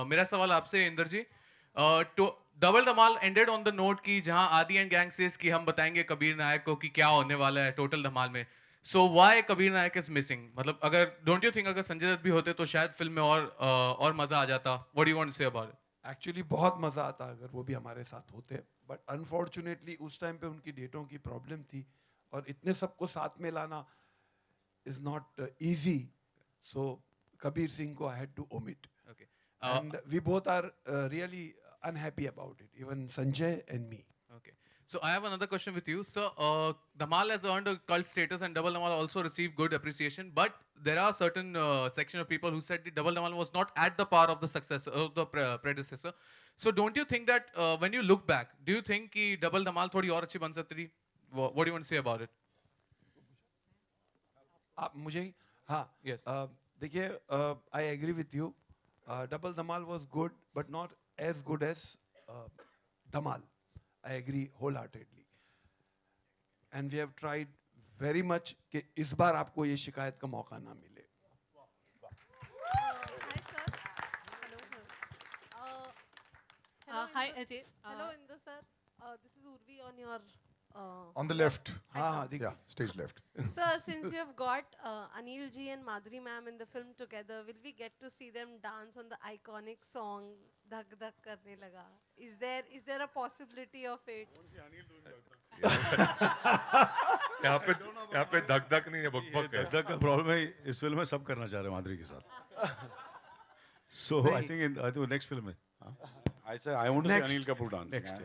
मेरा सवाल आपसे इंदर जी, तो double Dhamaal ended on the note कि जहां आदि एंड गैंग सेज कि हम बताएंगे कबीर नायक को कि क्या होने वाला है टोटल धमाल में। So why Kabir Nayak is missing? मतलब अगर डोंट यू थिंक अगर संजय दत्त भी होते तो शायद फिल्म में और मजा आ जाता? What do you want to say about it? Actually बहुत मज़ा आता अगर वो भी हमारे साथ होते, बट अनफॉर्चुनेटली उस टाइम पे उनकी डेटों की प्रॉब्लम थी और इतने सबको साथ में लाना is not easy. So Kabir Singh को I had to omit okay, and we both are really unhappy about it, even Sanjay and me. okay. So I have another question with you. So Dhamal has earned a cult status, and Double Dhamal also received good appreciation. But there are certain section of people who said the Double Dhamal was not at the par of the successor of the predecessor. So don't you think that when you look back, do you think कि Double Dhamal थोड़ी और अच्छी बन सकती थी? What do you want to say about it? आप मुझे हाँ. Yes. देखिए, I agree with you. Double Dhamaal was good but not as good as Dhamaal. I agree wholeheartedly and we have tried very much कि इस बार आपको ये शिकायत का मौका ना मिले. Hi, sir. Hello, sir. Hello, Hi, Inder. Ajay. Hello, Inder, sir. This is Urvi on your. On the left. हाँ हाँ देखिए. Yeah, stage left. Sir, since you have got Anil ji and Madhuri ma'am in the film together, will we get to see them dance on the iconic song "Dhak Dhak Karne Laga"? Is there a possibility of it? यहाँ पे धक धक नहीं है, बक बक है. धक का problem है इस फिल्म में, सब करना चाह रहे हैं माधुरी के साथ. सो आई थिंक नेक्स्ट फिल्म में I say I want to see Next. Anil Kapoor dancing. Next.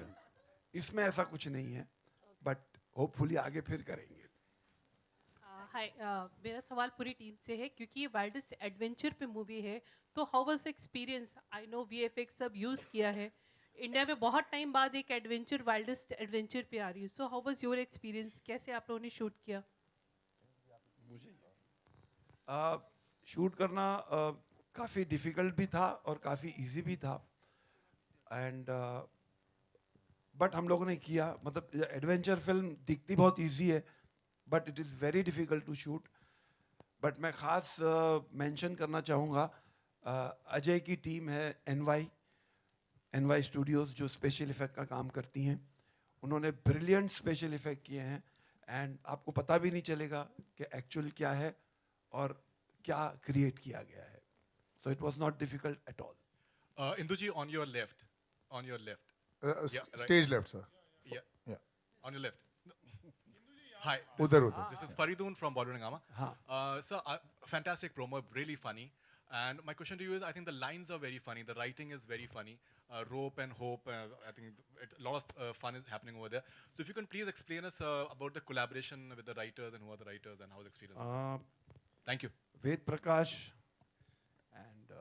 इसमें ऐसा कुछ नहीं है, बट होपफुली आगे फिर करेंगे. हाय, मेरा सवाल पूरी टीम से है क्योंकि ये वाइल्डेस्ट एडवेंचर पे मूवी है. तो how was experience? I know VFX सब यूज़ किया है. इंडिया में बहुत टाइम बाद एक एडवेंचर वाइल्डेस्ट एडवेंचर पे आ रही है. So how was your experience? कैसे आप लोगों ने शूट किया? शूट करना काफ़ी डिफ़िकल्ट भी था और काफ़ी इजी भी था. एंड बट हम लोगों ने किया. मतलब एडवेंचर फिल्म दिखती बहुत इजी है, but it is very difficult to shoot. But मैं ख़ास मेंशन करना चाहूँगा, अजय की टीम है एनवाई स्टूडियोज़ जो स्पेशल इफ़ेक्ट का काम करती हैं. उन्होंने ब्रिलियंट स्पेशल इफ़ेक्ट किए हैं एंड आपको पता भी नहीं चलेगा कि एक्चुअल क्या है और क्या क्रिएट किया गया है. So it was not difficult at all. Induji, on your left. On your left. Yeah, right. Stage left, sir. Yeah. Yeah. On your left. No. Hi. Udhar, udhar. This is Faridun from Bollywood Hungama. हाँ. Sir, fantastic promo, really funny. And my question to you is, I think the lines are very funny. The writing is very funny. Rope and hope. I think a lot of fun is happening over there. So if you can please explain us about the collaboration with the writers and who are the writers and how the experience. Thank you. Ved Prakash and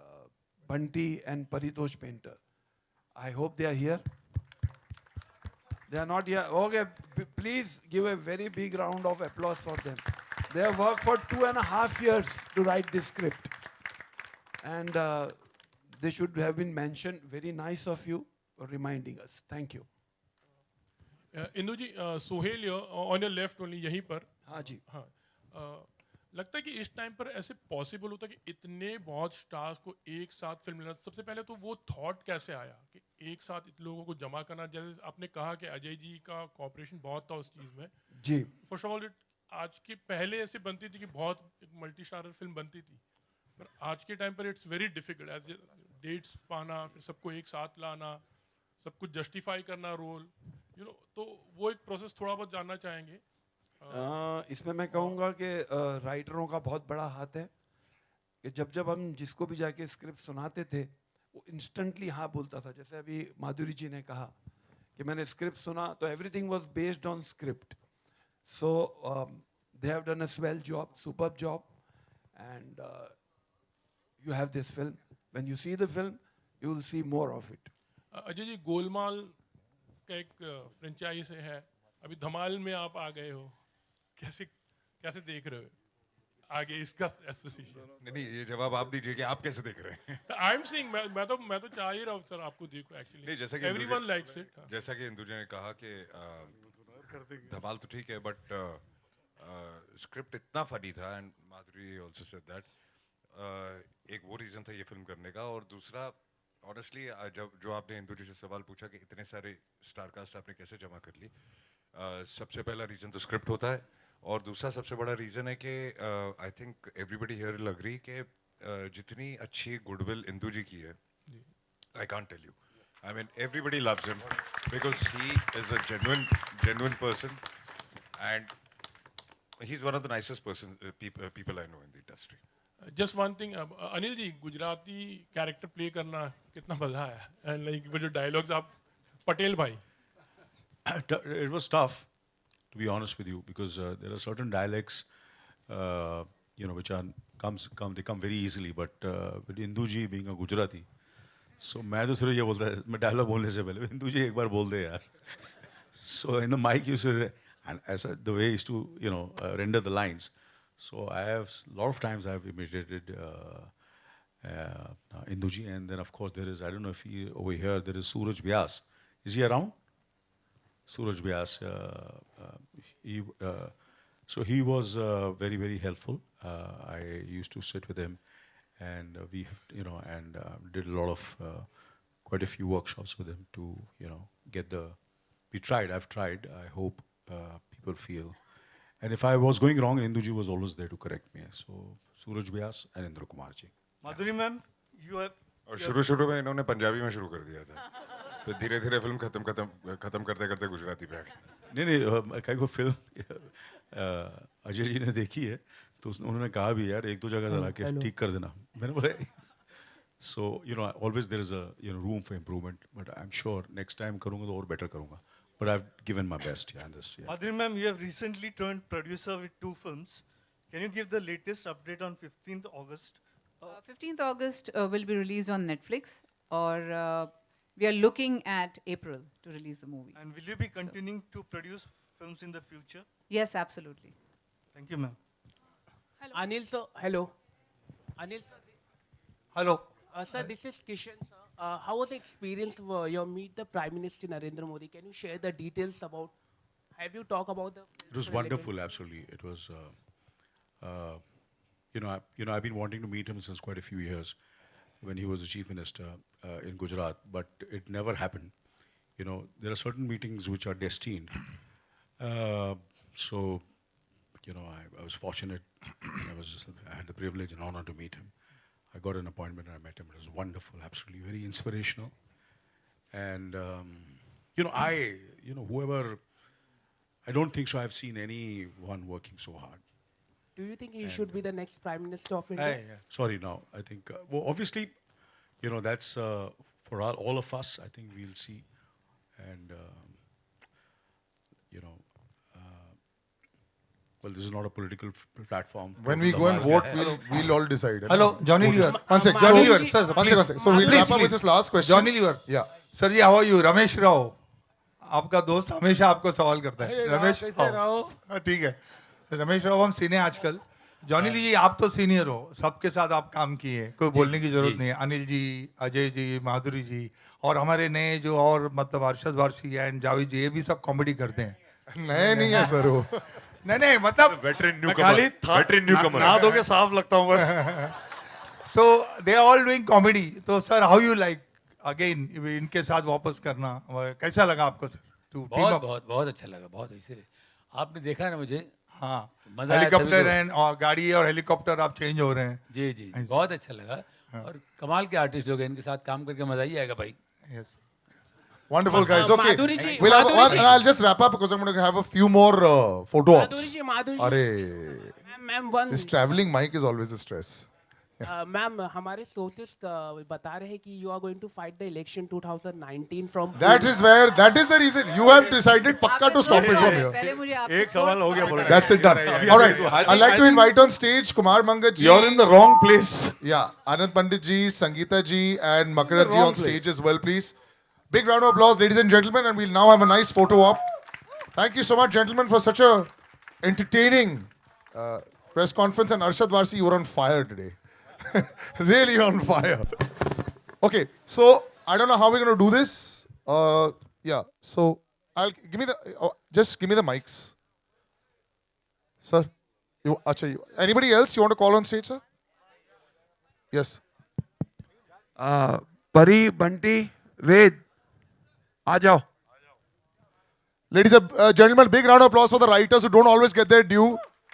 Bunty and Paritosh Painter. I hope they are here. They are not here. Okay, please give a very big round of applause for them. They have worked for 2.5 years to write this script. And they should have been mentioned. Very nice of you for reminding us. Thank you. Indu ji, Sohail on your left only, यहीं पर. हाँ जी. हाँ, लगता है कि इस time पर ऐसे पॉसिबल होता है कि इतने बहुत स्टार्स को एक साथ फिल्म लेना. सबसे पहले तो वो थॉट कैसे आया कि एक साथ इतने लोगों को जमा करना? जैसे आपने कहा कि अजय जी का कॉपरेशन बहुत था उस चीज़ में. जी. फर्स्ट ऑफ ऑल, आज के पहले ऐसे बनती थी कि बहुत एक मल्टी स्टारर फिल्म बनती थी, पर आज के टाइम पर it's very difficult as dates पाना, फिर सबको एक साथ लाना, सब कुछ जस्टिफाई करना रोल, यू नो. तो वो एक प्रोसेस थोड़ा बहुत जानना चाहेंगे. इसमें मैं कहूँगा कि राइटरों का बहुत बड़ा हाथ है कि जब हम जिसको भी जाके स्क्रिप्ट सुनाते थे वो इंस्टेंटली हाँ बोलता था. जैसे अभी माधुरी जी ने कहा कि मैंने स्क्रिप्ट सुना तो everything was based on script. So they have done a swell job, superb job, and you have this film. When you see the film you will see more of it. Ajay ji, Golmaal का एक franchise है, अभी धमाल में आप आ गए हो, कैसे देख रहे हो आगे इसका एसोसिएशन? नहीं, ये जवाब आप दीजिए कि आप कैसे देख रहे हैं. आई एम सीइंग, मैं तो चाह ही रहा हूँ सर आपको देखो. नहीं, जैसा एक्चुअली कि एवरीवन लाइक्स इट. जैसा कि इंदु जी ने कहा कि धमाल तो ठीक है, बट स्क्रिप्ट इतना फनी था, and Madhuri also said that. एक वो रीजन था ये फिल्म करने का, और दूसरा ऑनेस्टली जब जो आपने इंदु जी से सवाल पूछा कि इतने सारे स्टार कास्ट आपने कैसे जमा कर ली, सबसे पहला रीज़न तो स्क्रिप्ट होता है, और दूसरा सबसे बड़ा रीज़न है कि I think everybody here will agree कि जितनी अच्छी गुडविल इंदु जी की है, I can't tell you. I mean, everybody loves him because he is a genuine person, and he's one of the nicest people I know in the industry. Just one thing, Anil ji, Gujarati character play करना कितना मजा आया, and like वो जो dialogues आप पटेल भाई. It was tough, to be honest with you, because there are certain dialects, which they come very easily. But with Indu ji being a Gujarati, so मैं तो सिर्फ ये बोलता है, मैं डायलॉग बोलने से पहले इंदु जी एक बार बोल दे यार. So in the mic you say, and as the way is to render the lines. So I have lot of times I have imitated Indu ji, and then of course there is, I don't know if he over here there is Suraj Vyas. Is he around? Suraj Vyas. So he was very, very helpful. I used to sit with him, and we did a lot of quite a few workshops with him to get the. We tried. I've tried. I hope people feel. And if I was going wrong, Indu ji was always there to correct me. So Suraj Vyas and Indra Kumar ji. Madhuri ma'am, you have. और शुरू में इन्होंने पंजाबी में शुरू कर दिया था, फिर धीरे-धीरे फिल्म खत्म करते गुजराती पे आ गए. नहीं कई को फिल्म अजय जी ने देखी है, तो उन्होंने कहा भी यार एक दो जगह जरा के ठीक कर देना. मैंने बोला so always there is a room for improvement, but I'm sure next time करूँगा तो और better करूँगा. But I've given my best. Yeah, this. Yeah. Madhuri ma'am, you have recently turned producer with 2 films. Can you give the latest update on 15th August? 15th August will be released on Netflix, or we are looking at April to release the movie. And will you be continuing to produce films in the future? Yes, absolutely. Thank you, ma'am. Hello. Anil sir, hello. Anil sir. Hello. Sir, this is Kishan sir. How was the experience of your meet the Prime Minister Narendra Modi? Can you share the details about? Have you talked about the? It was wonderful, absolutely. It was. I've been wanting to meet him since quite a few years, when he was the chief minister in Gujarat, but it never happened. There are certain meetings which are destined. So, I was fortunate. I had the privilege and honor to meet him. I got an appointment and I met him. It was wonderful, absolutely, very inspirational. And, whoever, I don't think so I've seen anyone working so hard. Do you think he should be the next Prime Minister of India? Sorry, no. I think, obviously, that's for all of us. I think we'll see. And, well, this is not a political platform. When we go and vote, we'll all decide. Hello, Johnny Lever. One sec. Johnny Lever, sir, One sec. So we'll wrap up with this last question. Johnny Lever. Yeah. Sir ji, how are you? Ramesh Rao, आपका दोस्त हमेशा आपको सवाल करता है. रमेश राव. ठीक है. रमेश राव हम सीने आजकल. जॉनी ली जी, आप तो सीनियर हो, सबके साथ आप काम किए, कोई बोलने की जरूरत नहीं है. अनिल जी, अजय जी, माधुरी जी, और हमारे नए जो और मतलब अरशद वारसी एंड जावेद जी, ये भी सब कॉमेडी करते हैं. नए नहीं है सर वो. नहीं मतलब veteran newcomer. ना दोगे साफ लगता हूँ बस. So they are all doing comedy. तो sir, how you like again इनके साथ वापस करना, कैसा लगा आपको सर? बहुत अच्छा लगा, बहुत अच्छे. आपने देखा ना मुझे. हाँ, मजा हेलीकॉप्टर एंड और गाड़ी और हेलीकॉप्टर आप चेंज हो रहे हैं. जी जी, बहुत अच्छा लगा. और कमाल के आर्टिस्ट लोग हैं, इनके साथ काम करके मजा ही आएगा भाई. Yes. Wonderful guys. Okay, we'll have and I'll just wrap up because I'm going to have a few more photo ops. Madhuri ji, this traveling mic is always a stress. Ma'am, हमारे sources बता रहे हैं कि you are going to fight the election 2019 from. That is the reason you have decided पक्का to stop it from here. एक सवाल हो गया. That's it done. All right. I'd like to invite on stage Kumar Mangat ji. You're in the wrong place. Yeah, Anand Pandit ji, Sangeeta ji, and Makaran ji on stage as well, please. Big round of applause, ladies and gentlemen, and we'll now have a nice photo op. Thank you so much, gentlemen, for such a entertaining press conference. And Arshad Varsi, you were on fire today. Really on fire. Okay, so I don't know how we're going to do this. Yeah, so give me the mics. Sir, anybody else you want to call on stage, sir? Yes. परी, बंटी, वेद, आ जाओ. Ladies and gentlemen, big round of applause for the writers who don't always get their due.